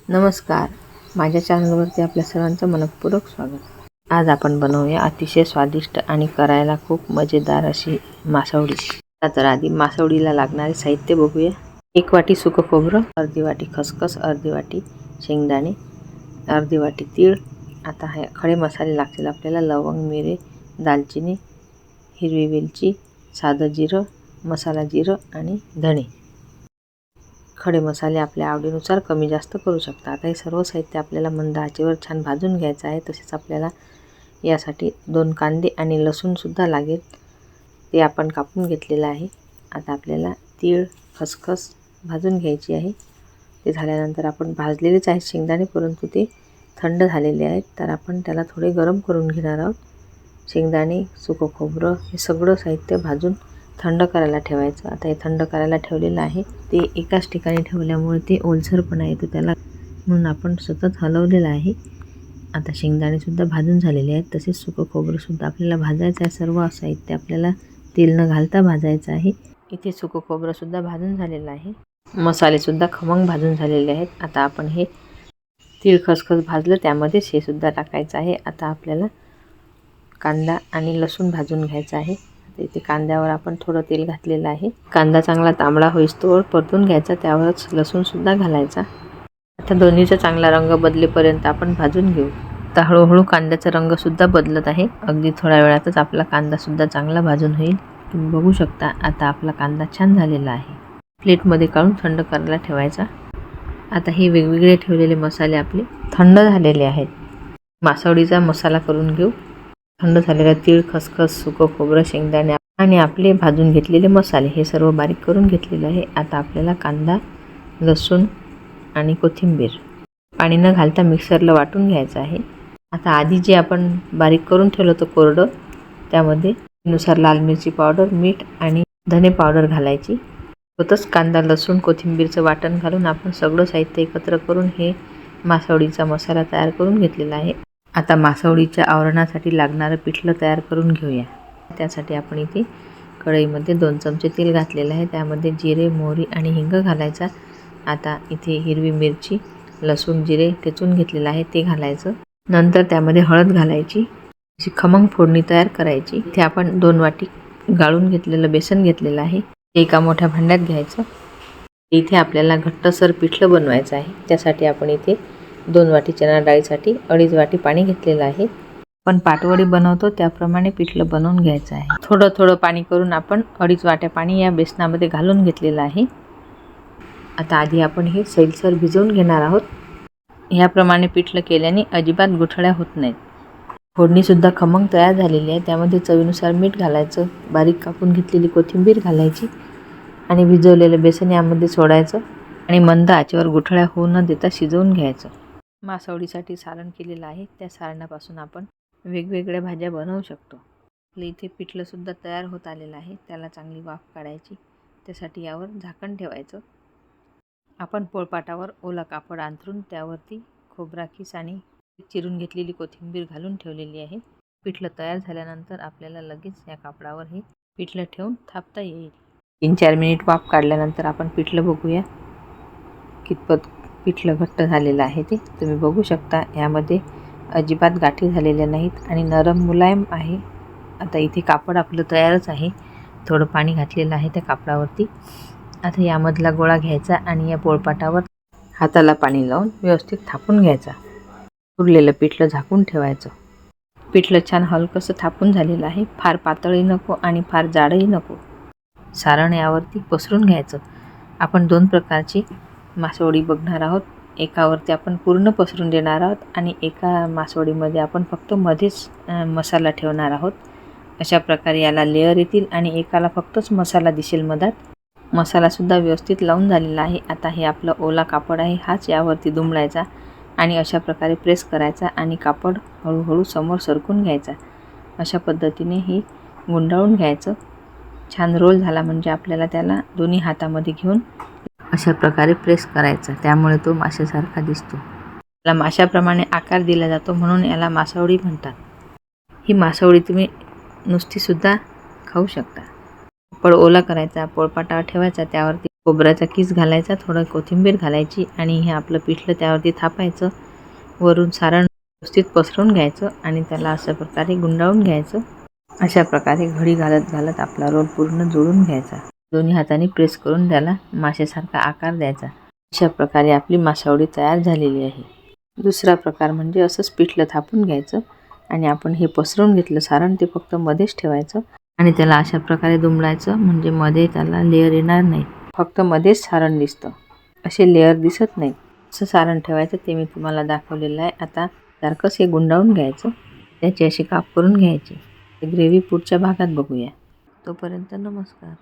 नमस्कार, माझ्या चॅनलवरती आपल्या सर्वांचं मनपूर्वक स्वागत. आज आपण बनवूया अतिशय स्वादिष्ट आणि करायला खूप मजेदार अशी मासवडी. तर आधी मासवडीला लागणारे साहित्य बघूया. 1 वाटी सुकं खोबरं, अर्धी वाटी खसखस, अर्धी वाटी शेंगदाणे, अर्धी वाटी तीळ. आता हे खडे मसाले लागतील आपल्याला. लवंग, मिरे, दालचिनी, हिरवी वेलची, साधं जिरं, मसाला जिरं आणि धणे. खडे मसाले आपल्या आवडीनुसार कमी जास्त करू शकता. आता हे सर्व साहित्य आपल्याला मंद आचेवर छान भाजून घ्यायचं आहे. तसेच आपल्याला यासाठी 2 कांदे आणि लसूणसुद्धा लागेल, ते आपण कापून घेतलेलं आहे. आता आपल्याला तीळ, खसखस भाजून घ्यायची आहे. ते झाल्यानंतर आपण भाजलेलेच आहेत शेंगदाणे, परंतु ते थंड झालेले आहेत, तर आपण त्याला थोडे गरम करून घेणार आहोत. शेंगदाणे, सुकं खोबरं हे सगळं साहित्य भाजून थंड करायला ठेवायचं. आता हे थंड करायला ठेवलेलं आहे. ते एकाच ठिकाणी ठेवल्यामुळे ते ओलसरपणा येतो त्याला, म्हणून आपण सतत हलवलेलं आहे. आता शेंगदाणेसुद्धा भाजून झालेले आहेत. तसेच सुकं खोबरंसुद्धा आपल्याला भाजायचं आहे. सर्व साहित्य आपल्याला तेल न घालता भाजायचं आहे. इथे सुकं खोबरंसुद्धा भाजून झालेलं आहे. मसालेसुद्धा खमंग भाजून झालेले आहेत. आता आपण हे तीळ खसखस भाजलं त्यामध्येच हे सुद्धा टाकायचं आहे. आता आपल्याला कांदा आणि लसूण भाजून घ्यायचा आहे. इथे कांद्यावर आपण थोडं तेल घातलेलं आहे. कांदा चांगला तांबडा होईस्तोवर परतून घ्यायचा, त्यावरच लसूणसुद्धा घालायचा. आता दोन्हीचा चांगला रंग बदलेपर्यंत आपण भाजून घेऊ. आता हळूहळू कांद्याचा रंगसुद्धा बदलत आहे. अगदी थोड्या वेळातच आपला कांदासुद्धा चांगला भाजून होईल. तुम्ही बघू शकता आता आपला कांदा छान झालेला आहे. प्लेटमध्ये काढून थंड करायला ठेवायचा. आता हे वेगवेगळे ठेवलेले मसाले आपले थंड झालेले आहेत. मासवडीचा मसाला करून घेऊ. थंड झालेला तीळ, खसखस, सुकं खोबरं, शेंगदाणे आणि आपले भाजून घेतलेले मसाले हे सर्व बारीक करून घेतलेले आहे. आता आपल्याला कांदा, लसूण आणि कोथिंबीर पाणी न घालता मिक्सरला वाटून घ्यायचं आहे. आता आधी जे आपण बारीक करून ठेवलं होतं कोरडं, त्यामध्ये नुसार लाल मिरची पावडर, मीठ आणि धने पावडर घालायची. सोबतच कांदा, लसूण, कोथिंबीरचं वाटण घालून आपण सगळं साहित्य एकत्र करून हे मासवडीचा मसाला तयार करून घेतलेला आहे. आता मासवडीच्या आवरणासाठी लागणारं पिठलं तयार करून घेऊया. त्यासाठी आपण इथे कढईमध्ये 2 चमचे तेल घातलेलं आहे. त्यामध्ये जिरे, मोहरी आणि हिंग घालायचा. आता इथे हिरवी मिरची, लसूण, जिरे ठेचून घेतलेलं आहे ते घालायचं. नंतर त्यामध्ये हळद घालायची. अशी खमंग फोडणी तयार करायची. इथे आपण 2 वाटी गाळून घेतलेलं बेसन घेतलेलं आहे, ते एका मोठ्या भांड्यात घ्यायचं. इथे आपल्याला घट्टसर पिठलं बनवायचं आहे. त्यासाठी आपण इथे 2 वाटी चणा डाळीसाठी 2.5 वाटी पाणी घेतलेलं आहे. पण पाटवडी बनवतो त्याप्रमाणे पिठलं बनवून घ्यायचं आहे. थोडं थोडं पाणी करून आपण 2.5 वाट्या पाणी या बेसनामध्ये घालून घेतलेलं आहे. आता आधी आपण हे सैलसर भिजवून घेणार आहोत. ह्याप्रमाणे पिठलं केल्याने अजिबात गुठळ्या होत नाहीत. फोडणीसुद्धा खमंग तयार झालेली आहे. त्यामध्ये चवीनुसार मीठ घालायचं, बारीक कापून घेतलेली कोथिंबीर घालायची आणि भिजवलेलं बेसन यामध्ये सोडायचं आणि मंद आचेवर गुठळ्या होऊ न देता शिजवून घ्यायचं. मासवडीसाठी सारण केलेलं आहे. त्या सारणापासून आपण वेगवेगळ्या भाज्या बनवू शकतो. आपलं इथे पिठलंसुद्धा तयार होत आलेलं आहे. त्याला चांगली वाफ काढायची. त्यासाठी यावर झाकण ठेवायचं. आपण पोळपाटावर ओला कापड अंथरून त्यावरती खोबरा खीस आणि चिरून घेतलेली कोथिंबीर घालून ठेवलेली आहे. पिठलं तयार झाल्यानंतर आपल्याला लगेच या कापडावर हे पिठलं ठेवून थापता येईल. 3-4 मिनिट वाफ काढल्यानंतर आपण पिठलं बघूया कितपत पिठलं घट्ट झालेलं आहे ते तुम्ही बघू शकता. यामध्ये अजिबात गाठी झालेल्या नाहीत आणि नरम मुलायम आहे. आता इथे कापड आपलं तयारच आहे. थोडं पाणी घातलेलं आहे त्या कापडावरती. आता यामधला गोळा घ्यायचा आणि या पोळपाटावर हाताला पाणी लावून व्यवस्थित थापून घ्यायचा. उरलेलं पिठलं झाकून ठेवायचं. पिठलं छान हलकंसं थापून झालेलं आहे. फार पातळही नको आणि फार जाडही नको. सारण यावरती पसरून घ्यायचं. आपण 2 प्रकारची मासवडी बघणार आहोत. एकावरती आपण पूर्ण पसरून देणार आहोत आणि एका मासवडीमध्ये आपण फक्त मध्येच मसाला ठेवणार आहोत. अशा प्रकारे याला लेअर येतील आणि एकाला फक्तच मसाला दिसेल मधात. मसालासुद्धा व्यवस्थित लावून झालेला आहे. आता हे आपलं ओला कापड आहे, हाच यावरती दुमडायचा आणि अशा प्रकारे प्रेस करायचा आणि कापड हळूहळू समोर सरकून घ्यायचा. अशा पद्धतीने ही गुंडाळून घ्यायचं. छान रोल झाला म्हणजे आपल्याला त्याला दोन्ही हातामध्ये घेऊन अशा प्रकारे प्रेस करायचा. त्यामुळे तो माशासारखा दिसतो. याला माशाप्रमाणे आकार दिला जातो, म्हणून याला मासवडी म्हणतात. ही मासवडी तुम्ही नुसतीसुद्धा खाऊ शकता. कापड ओला करायचा, पोळपाटावर ठेवायचा, त्यावरती खोबऱ्याचा किस घालायचा, थोडं कोथिंबीर घालायची आणि हे आपलं पिठलं त्यावरती थापायचं. वरून सारण व्यवस्थित पसरवून घ्यायचं आणि त्याला अशा प्रकारे गुंडाळून घ्यायचं. अशा प्रकारे घडी घालत घालत आपला रोल पूर्ण जोडून घ्यायचा. दोन्ही हातांनी प्रेस करून त्याला माशासारखा आकार द्यायचा. अशा प्रकारे आपली मासवडी तयार झालेली आहे. दुसरा प्रकार म्हणजे असंच पिठलं थापून घ्यायचं आणि आपण हे पसरवून घेतलं सारण ते फक्त मध्येच ठेवायचं आणि त्याला अशा प्रकारे दुमडायचं, म्हणजे मध्ये त्याला लेअर येणार नाही. फक्त मध्येच सारण दिसतं, असे लेअर दिसत नाही. असं सारण ठेवायचं, ते मी तुम्हाला दाखवलेलं आहे. आता सारखंच हे गुंडाळून घ्यायचं, त्याची अशी काप करून घ्यायची. ग्रेव्ही पुढच्या भागात बघूया. तोपर्यंत नमस्कार.